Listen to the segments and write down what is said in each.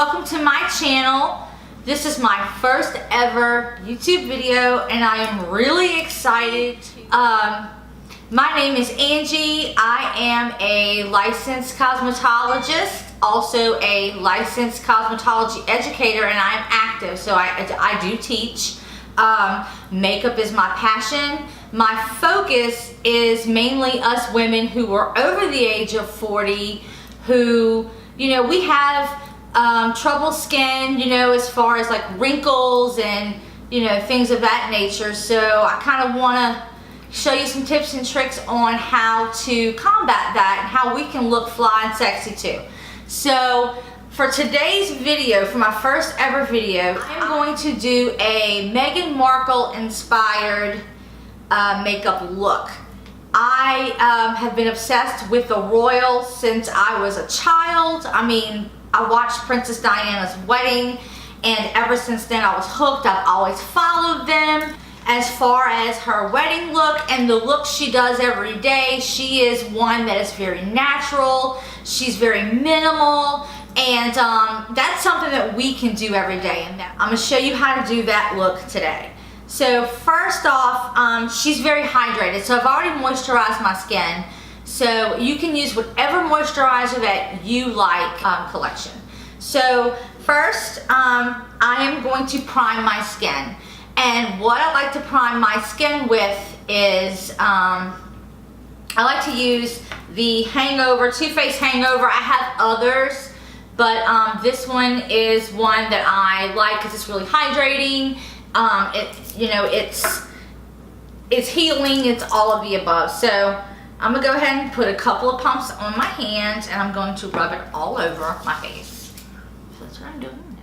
welcome to my channel. This is my first ever YouTube video and I am really excited. My name is Angie. I am a licensed cosmetologist, also a licensed cosmetology educator, and I am active, so I do teach. Makeup is my passion. My focus is mainly us women who are over the age of 40 who, we have trouble skin, as far as like wrinkles and, things of that nature. So I kind of want to show you some tips and tricks on how to combat that and how we can look fly and sexy too. So for today's video, for my first ever video, I'm going to do a Meghan Markle inspired makeup look. I have been obsessed with the royal since I was a child. I watched Princess Diana's wedding, and ever since then I was hooked. I've always followed them. As far as her wedding look and the look she does every day, she is one that is very natural. She's very minimal, and that's something that we can do every day. And I'm going to show you how to do that look today. So first off, she's very hydrated. So I've already moisturized my skin. So you can use whatever moisturizer that you like collection. So first, I am going to prime my skin. And what I like to prime my skin with is, I like to use the Hangover, Too Faced Hangover. I have others, but this one is one that I like because it's really hydrating. It's healing, it's all of the above. So I'm gonna go ahead and put a couple of pumps on my hand and I'm going to rub it all over my face. So that's what I'm doing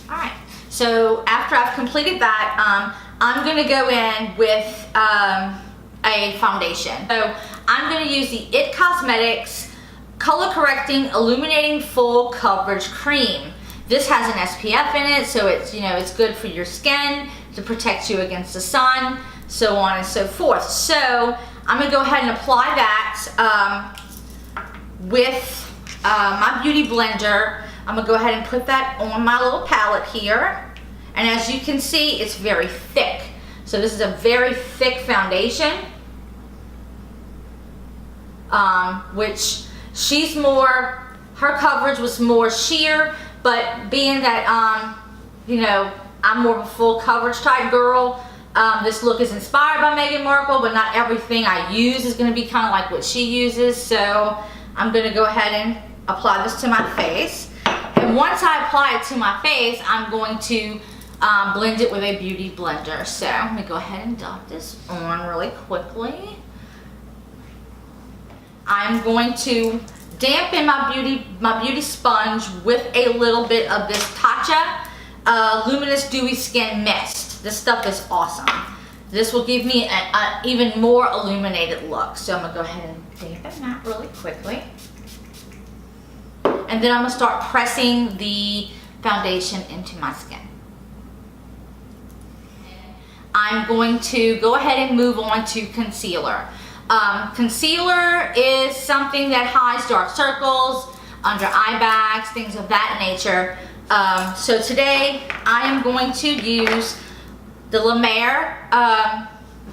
now. Alright, so after I've completed that, I'm gonna go in with a foundation. So I'm gonna use the IT Cosmetics Color Correcting Illuminating Full Coverage Cream. This has an SPF in it, so it's, it's good for your skin to protect you against the sun, so on and so forth. So I'm gonna go ahead and apply that with my beauty blender. I'm gonna go ahead and put that on my little palette here. And as you can see, it's very thick. So this is a very thick foundation, which she's more, her coverage was more sheer, but being that, I'm more of a full coverage type girl, this look is inspired by Meghan Markle, but not everything I use is going to be kind of like what she uses. So I'm going to go ahead and apply this to my face. And once I apply it to my face, I'm going to blend it with a beauty blender. So let me go ahead and dot this on really quickly. I'm going to dampen my beauty sponge with a little bit of this Tatcha Luminious Dewy Skin Mist. This stuff is awesome. This will give me an even more illuminated look. So I'm going to go ahead and dampen that really quickly. And then I'm going to start pressing the foundation into my skin. I'm going to go ahead and move on to concealer. Concealer is something that hides dark circles, under eye bags, things of that nature. So today I am going to use the La Mer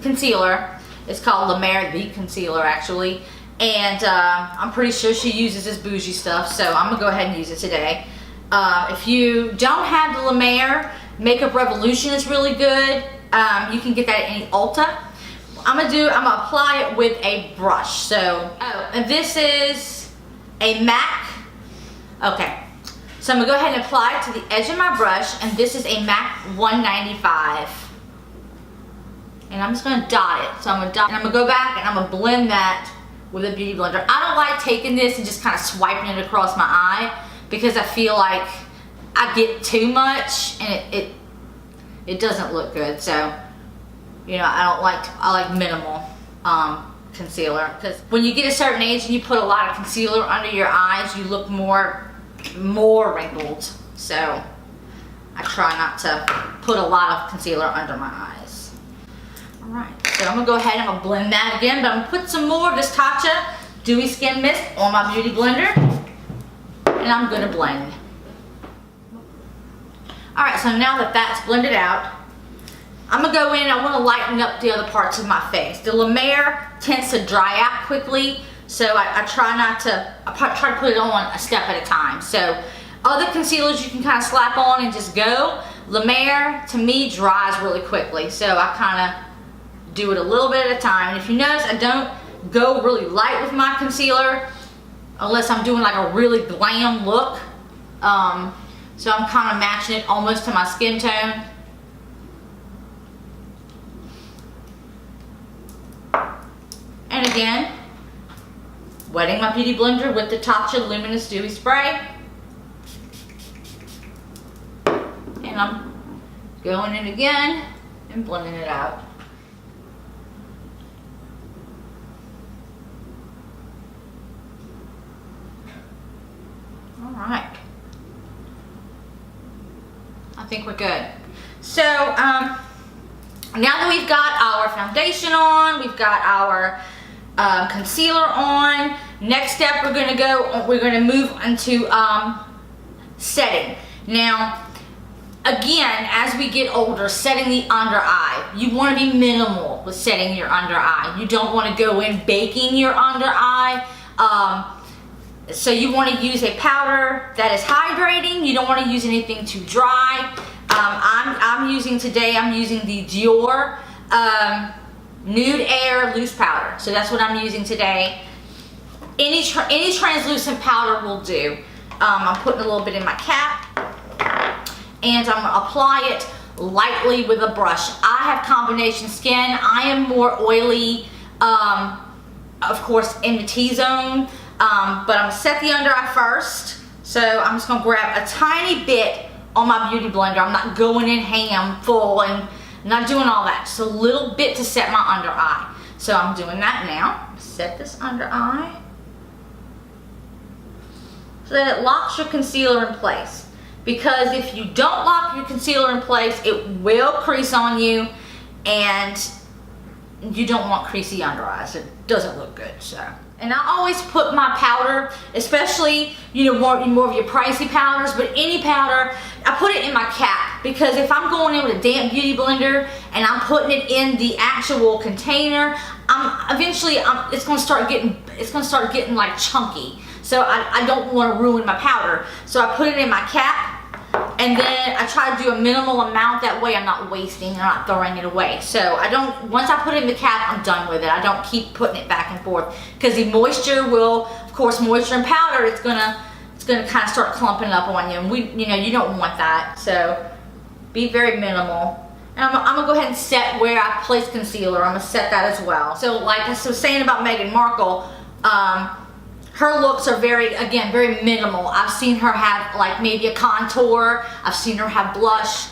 concealer. It's called La Mer the Concealer actually. And I'm pretty sure she uses this bougie stuff, so I'm going to go ahead and use it today. If you don't have the La Mer, Makeup Revolution is really good. You can get that at any Ulta. I'm gonna apply it with a brush. So, and this is a MAC. Okay, so I'm gonna go ahead and apply it to the edge of my brush, and this is a MAC 195. And I'm just gonna dot it. So I'm gonna dot, and I'm gonna go back and I'm gonna blend that with a beauty blender. I don't like taking this and just kind of swiping it across my eye because I feel like I get too much and it doesn't look good. So, I like minimal concealer, because when you get a certain age and you put a lot of concealer under your eyes, you look more wrinkled. So I try not to put a lot of concealer under my eyes. Alright, so I'm going to go ahead and I'm going to blend that again, but I'm going to put some more of this Tatcha Dewy Skin Mist on my beauty blender. And and I'm gonna blend. All right, so now that that's blended out, I'm gonna go in and I wanna lighten up the other parts of my face. The Lumiere tends to dry out quickly, so I try to put it on a step at a time. So other concealers you can kind of slap on and just go. Lumiere, to me, dries really quickly, so I kind of do it a little bit at a time. And if you notice, I don't go really light with my concealer unless I'm doing like a really glam look. So I'm kind of matching it almost to my skin tone. And again, wetting my beauty blender with the Tatcha Luminious Dewy Spray. And I'm going in again and blending it out. All right. I think we're good. So, now that we've got our foundation on, we've got our concealer on, next step we're gonna move into setting. Now, again, as we get older, setting the under eye. You want to be minimal with setting your under eye. You don't want to go in baking your under eye. So you want to use a powder that is hydrating. You don't want to use anything too dry. I'm using the Dior Nude Air Loose Powder. So that's what I'm using today. Any translucent powder will do. I'm putting a little bit in my cap, and I'm gonna apply it lightly with a brush. I have combination skin. I am more oily, of course, in the T-zone, but I'm gonna set the under eye first. So I'm just gonna grab a tiny bit on my beauty blender. I'm not going in ham full and not doing all that. Just a little bit to set my under eye. So I'm doing that now. Set this under eye so that it locks your concealer in place. Because if you don't lock your concealer in place, it will crease on you, and you don't want creasy under eyes. It doesn't look good. So, and I always put my powder, especially more of your pricey powders, but any powder, I put it in my cap, because if I'm going in with a damp beauty blender and I'm putting it in the actual container, eventually it's going to start getting like chunky. So I don't want to ruin my powder. So I put it in my cap, and then I try to do a minimal amount. That way I'm not wasting, I'm not throwing it away. So once I put it in the cap, I'm done with it. I don't keep putting it back and forth, because the moisture will, of course, moisture and powder, it's gonna kind of start clumping up on you, and you don't want that. So be very minimal. And I'm gonna go ahead and set where I place concealer. I'm gonna set that as well. So like I was saying about Meghan Markle, her looks are very minimal. I've seen her have like maybe a contour. I've seen her have blush.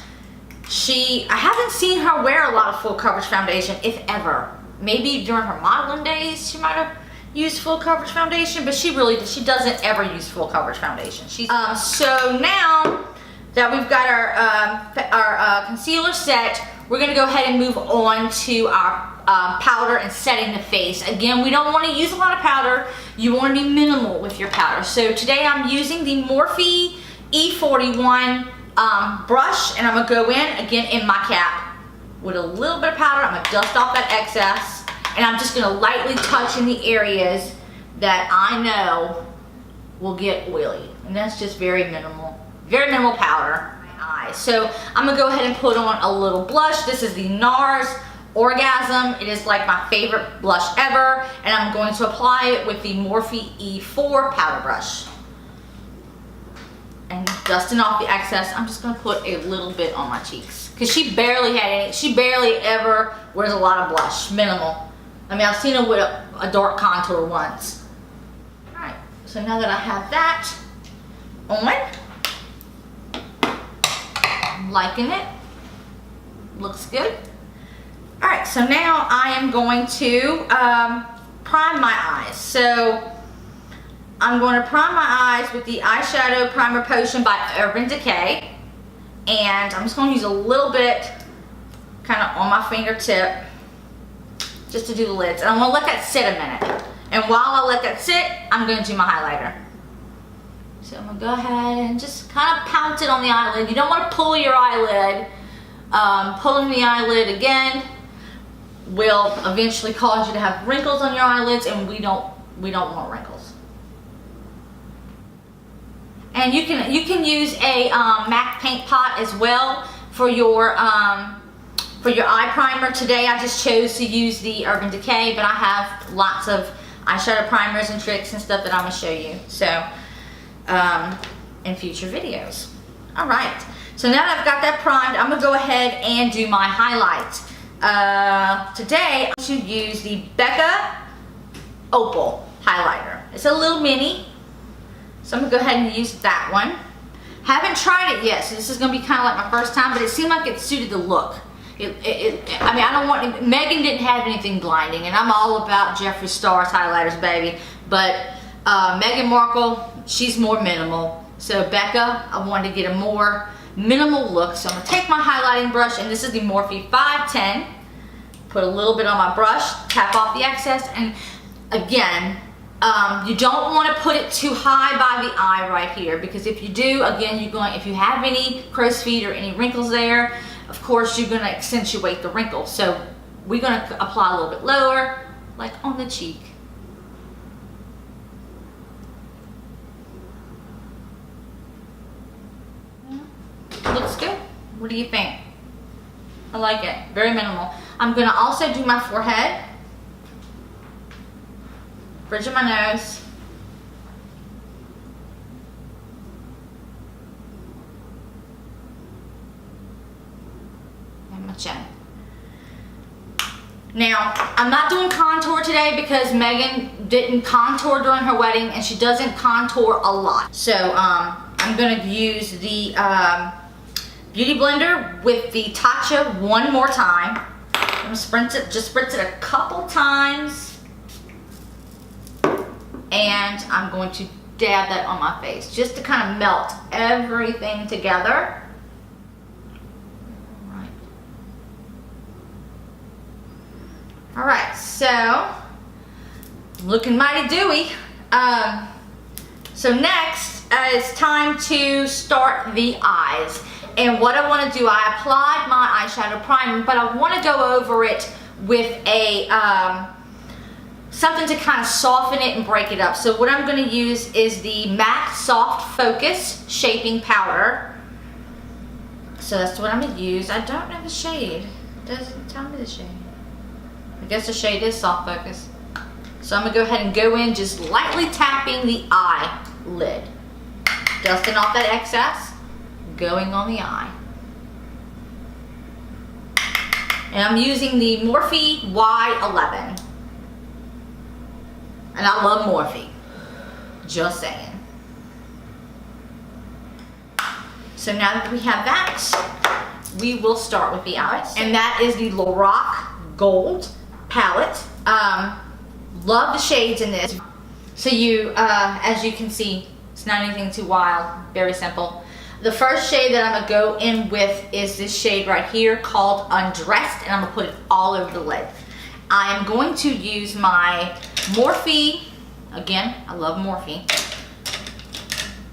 I haven't seen her wear a lot of full coverage foundation, if ever. Maybe during her modeling days, she might have used full coverage foundation, but she doesn't ever use full coverage foundation. So now that we've got our concealer set, we're gonna go ahead and move on to our powder and setting the face. Again, we don't want to use a lot of powder. You want to be minimal with your powder. So today I'm using the Morphe E41 brush, and I'm gonna go in again in my cap with a little bit of powder. I'm gonna dust off that excess, and I'm just gonna lightly touch in the areas that I know will get oily, and that's just very minimal powder. So I'm gonna go ahead and put on a little blush. This is the NARS Orgasm. It is like my favorite blush ever, and I'm going to apply it with the Morphe E4 powder brush. And dusting off the excess, I'm just gonna put a little bit on my cheeks, because she barely ever wears a lot of blush. Minimal. I mean, I've seen her with a dark contour once. All right, so now that I have that on, I'm liking it. Looks good. All right, so now I am going to prime my eyes. So I'm going to prime my eyes with the Eyeshadow Primer Potion by Urban Decay. And I'm just going to use a little bit kind of on my fingertip just to do the lids. And I'm going to let that sit a minute. And while I let that sit, I'm going to do my highlighter. So I'm gonna go ahead and just kind of pounce it on the eyelid. You don't want to pull your eyelid. Pulling the eyelid again will eventually cause you to have wrinkles on your eyelids, and we don't want wrinkles. And you can use a MAC paint pot as well for your eye primer. Today I just chose to use the Urban Decay, but I have lots of eyeshadow primers and tricks and stuff that I'm gonna show you. So in future videos. All right. So now that I've got that primed, I'm gonna go ahead and do my highlights. Today I'm going to use the Becca Opal highlighter. It's a little mini, so I'm gonna go ahead and use that one. Haven't tried it yet, so this is gonna be kind of like my first time, but it seemed like it suited the look. I mean, I don't want, Megan didn't have anything blinding, and I'm all about Jeffree Star's highlighters, baby. But Meghan Markle, she's more minimal. So Becca, I wanted to get a more minimal look. So I'm gonna take my highlighting brush, and this is the Morphe 510. Put a little bit on my brush, tap off the excess, and again, you don't want to put it too high by the eye right here, because if you do, again, if you have any crow's feet or any wrinkles there, of course you're gonna accentuate the wrinkles. So we're gonna apply a little bit lower, like on the cheek. Looks good. What do you think? I like it. Very minimal. I'm gonna also do my forehead, bridge of my nose, and my chin. Now, I'm not doing contour today because Megan didn't contour during her wedding, and she doesn't contour a lot. So I'm gonna use the Beauty Blender with the Tatcha one more time. I'm gonna spritz it a couple times, and I'm going to dab that on my face just to kind of melt everything together. All right, so looking mighty dewy. So next it's time to start the eyes. And what I want to do, I applied my eyeshadow primer, but I want to go over it with a something to kind of soften it and break it up. So what I'm going to use is the MAC Soft Focus Shaping Powder. So that's what I'm going to use. I don't know the shade. It doesn't tell me the shade. I guess the shade is Soft Focus. So I'm going to go ahead and go in just lightly tapping the eyelid. Dusting off that excess. Going on the eye. And I'm using the Morphe Y11. And I love Morphe. Just saying. So now that we have that, we will start with the eyes. And that is the Lorac Gold palette. Love the shades in this. So as you can see, it's not anything too wild. Very simple. The first shade that I'm going to go in with is this shade right here called Undressed, and I'm going to put it all over the lid. I am going to use my Morphe, again, I love Morphe,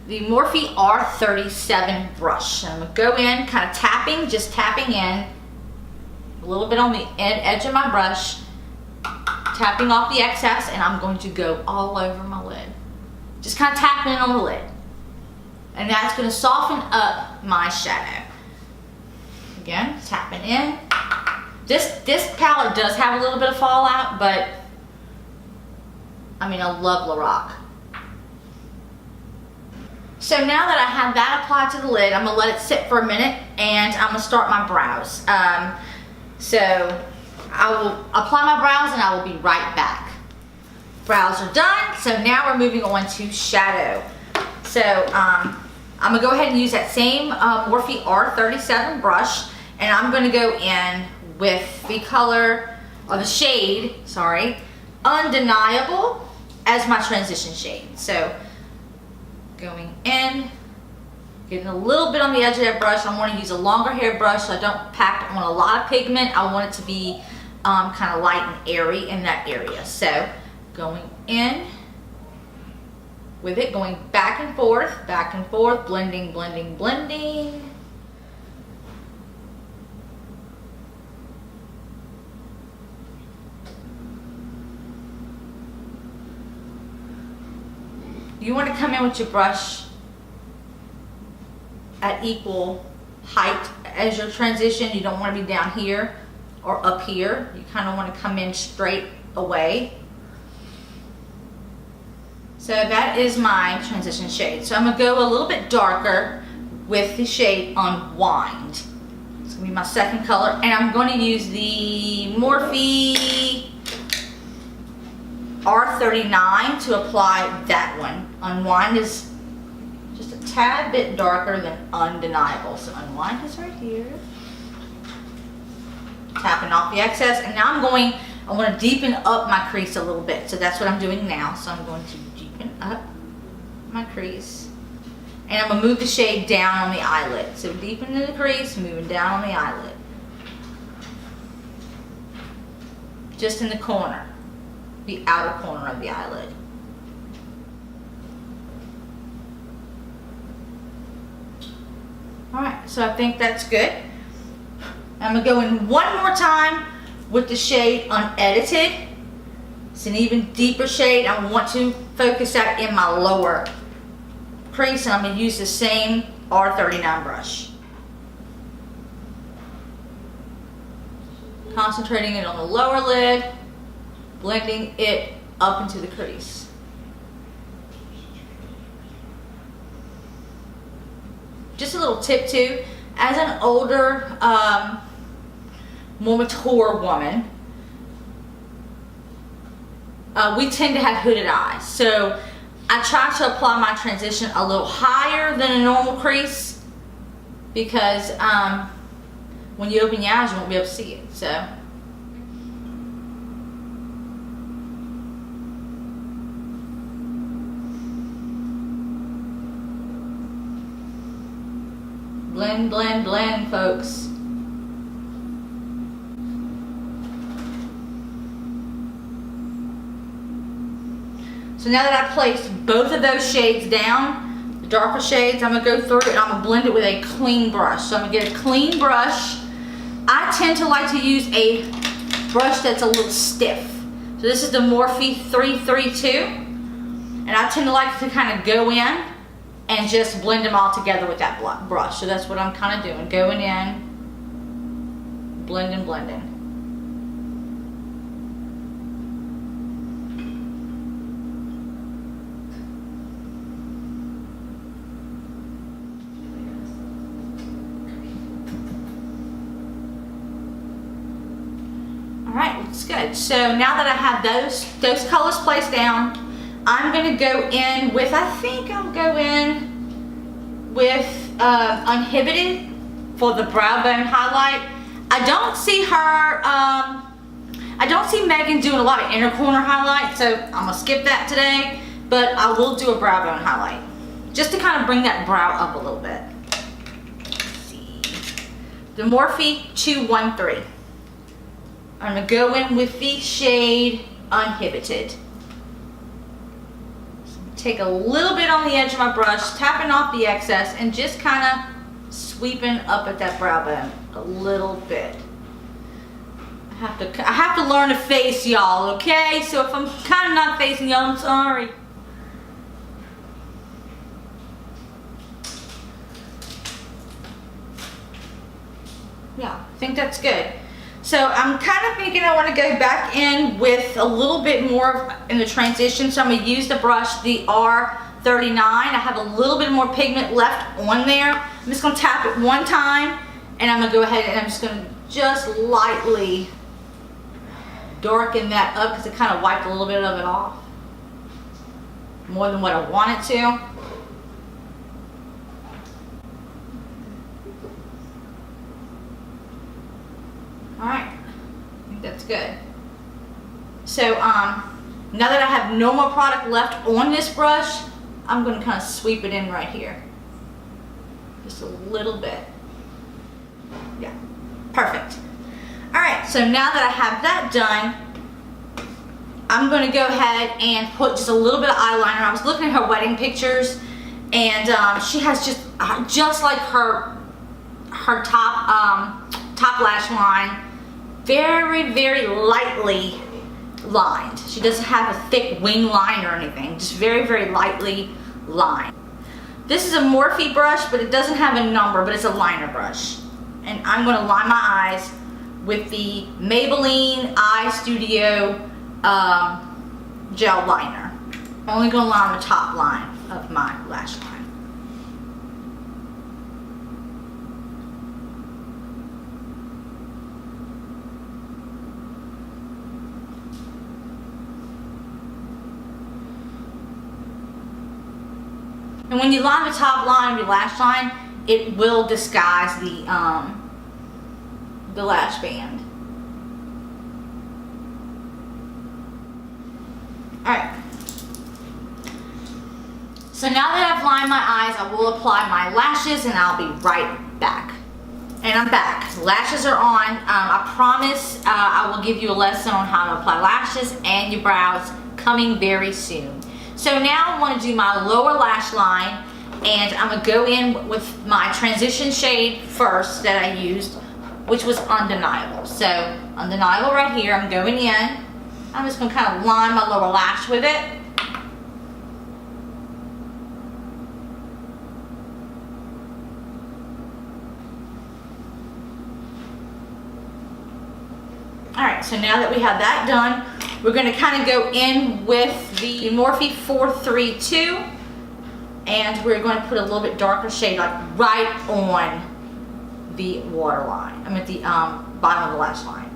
the Morphe R37 brush. And I'm going to go in, kind of tapping, just tapping in, a little bit on the edge of my brush, tapping off the excess, and I'm going to go all over my lid. Just kind of tapping it on the lid. And that's going to soften up my shadow. Again, tapping in. This palette does have a little bit of fallout, but I mean, I love Lorac. So now that I have that applied to the lid, I'm going to let it sit for a minute, and I'm going to start my brows. So I will apply my brows, and I will be right back. Brows are done, so now we're moving on to shadow. So I'm going to go ahead and use that same Morphe R37 brush, and I'm going to go in with the color, or the shade, sorry, Undeniable as my transition shade. So going in, getting a little bit on the edge of that brush. I want to use a longer hair brush so I don't pack on a lot of pigment. I want it to be kind of light and airy in that area. So going in, with it, going back and forth, blending, blending, blending. You want to come in with your brush at equal height as your transition. You don't want to be down here or up here. You kind of want to come in straight away. So that is my transition shade. So I'm going to go a little bit darker with the shade Unwind. It's going to be my second color. And I'm going to use the Morphe R39 to apply that one. Unwind is just a tad bit darker than Undeniable. So Unwind is right here. Tapping off the excess. And now I want to deepen up my crease a little bit. So that's what I'm doing now. So I'm going to deepen up my crease. And I'm going to move the shade down on the eyelid. So deepening the crease, moving down on the eyelid. Just in the corner. The outer corner of the eyelid. Alright, so I think that's good. I'm going to go in one more time with the shade Unedited. It's an even deeper shade. I want to focus that in my lower crease, and I'm going to use the same R39 brush. Concentrating it on the lower lid, blending it up into the crease. Just a little tip too, as an older, more mature woman, we tend to have hooded eyes. So I try to apply my transition a little higher than a normal crease because when you open your eyes, you won't be able to see it. So blend, blend, blend, folks. So now that I've placed both of those shades down, the darker shades, I'm going to go through it and I'm going to blend it with a clean brush. So I'm going to get a clean brush. I tend to like to use a brush that's a little stiff. So this is the Morphe 332. And I tend to like to kind of go in and just blend them all together with that brush. So that's what I'm kind of doing. Going in, blending, blending. Alright, looks good. So now that I have those colors placed down, I'm going to go in with, I think I'll go in with Uninhibited for the brow bone highlight. I don't see her, I don't see Megan doing a lot of inner corner highlight, so I'm going to skip that today, but I will do a brow bone highlight, just to kind of bring that brow up a little bit. Let's see. The Morphe 213. I'm going to go in with the shade Uninhibited. Take a little bit on the edge of my brush, tapping off the excess, and just kind of sweeping up at that brow bone a little bit. I have to learn to face y'all, okay? So if I'm kind of not facing y'all, I'm sorry. Yeah, I think that's good. So I'm kind of thinking I want to go back in with a little bit more in the transition. So I'm going to use the brush, the R39. I have a little bit more pigment left on there. I'm just going to tap it one time, and I'm going to go ahead and I'm just going to just lightly darken that up because it kind of wiped a little bit of it off. More than what I wanted to. Alright, I think that's good. So now that I have no more product left on this brush, I'm going to kind of sweep it in right here. Just a little bit. Yeah, perfect. Alright, so now that I have that done, I'm going to go ahead and put just a little bit of eyeliner. I was looking at her wedding pictures, and she has just like her top lash line, very, very lightly lined. She doesn't have a thick wing line or anything, just very, very lightly lined. This is a Morphe brush, but it doesn't have a number, but it's a liner brush. And I'm going to line my eyes with the Maybelline Eye Studio gel liner. I'm only going to line the top line of my lash line. And when you line the top line of your lash line, it will disguise the lash band. Alright. So now that I've lined my eyes, I will apply my lashes and I'll be right back. And I'm back. Lashes are on. I promise I will give you a lesson on how to apply lashes and your brows coming very soon. So now I want to do my lower lash line, and I'm going to go in with my transition shade first that I used, which was Undeniable. So Undeniable right here, I'm going in. I'm just going to kind of line my lower lash with it. Alright, so now that we have that done, we're going to kind of go in with the Morphe 432, and we're going to put a little bit darker shade, like right on the waterline. I'm at the bottom of the lash line.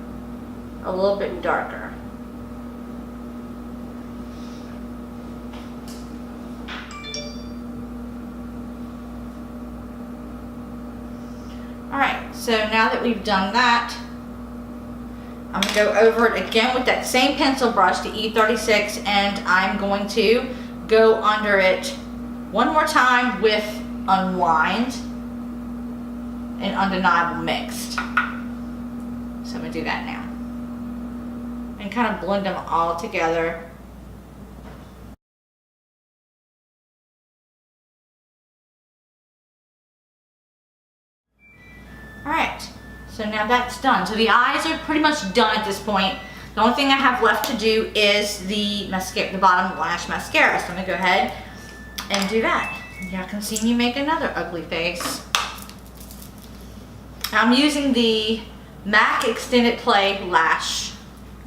A little bit darker. Alright, so now that we've done that, I'm going to go over it again with that same pencil brush, the E36, and I'm going to go under it one more time with Unwind and Undeniable mixed. So I'm going to do that now. And kind of blend them all together. Alright. So now that's done. So the eyes are pretty much done at this point. The only thing I have left to do is the mascara, the bottom lash mascara. So I'm gonna go ahead and do that. Y'all can see me make another ugly face. I'm using the MAC Extended Play Lash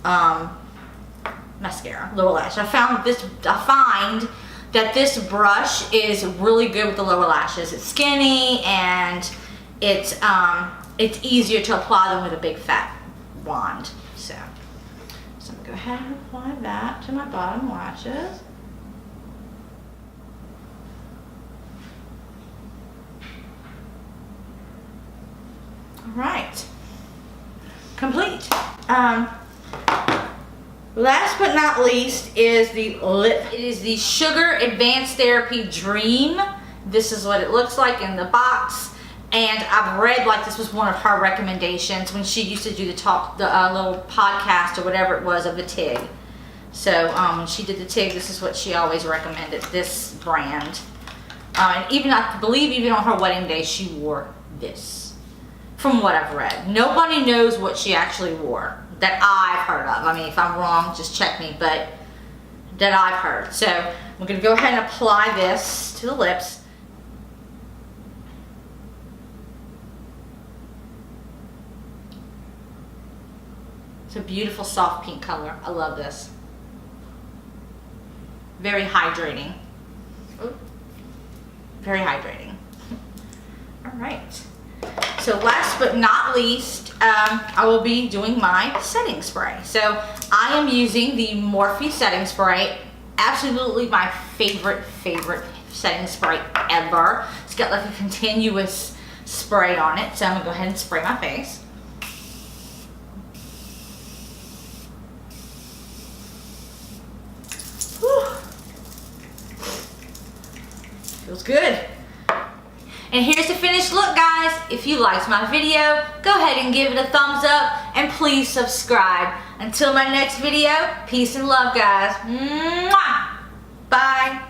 mascara, lower lash. I find that this brush is really good with the lower lashes. It's skinny and it's easier to apply them with a big fat wand. So I'm gonna go ahead and apply that to my bottom lashes. All right, complete. Last but not least is the lip. It is the Sugar Advanced Therapy Dream. This is what it looks like in the box. And I've read like this was one of her recommendations when she used to do the little podcast or whatever it was of the TIG. So when she did the TIG, this is what she always recommended, this brand. And even I believe even on her wedding day, she wore this. From what I've read, nobody knows what she actually wore that I've heard of. I mean, if I'm wrong, just check me, but that I've heard. So I'm gonna go ahead and apply this to the lips. It's a beautiful soft pink color. I love this. Very hydrating. Ooh. Very hydrating. All right. So last but not least, I will be doing my setting spray. So I am using the Morphe setting spray. Absolutely my favorite setting spray ever. It's got like a continuous spray on it. So I'm gonna go ahead and spray my face. Whew. Feels good. And here's the finished look, guys. If you liked my video, go ahead and give it a thumbs up and please subscribe. Until my next video, peace and love, guys. Mwah! Bye.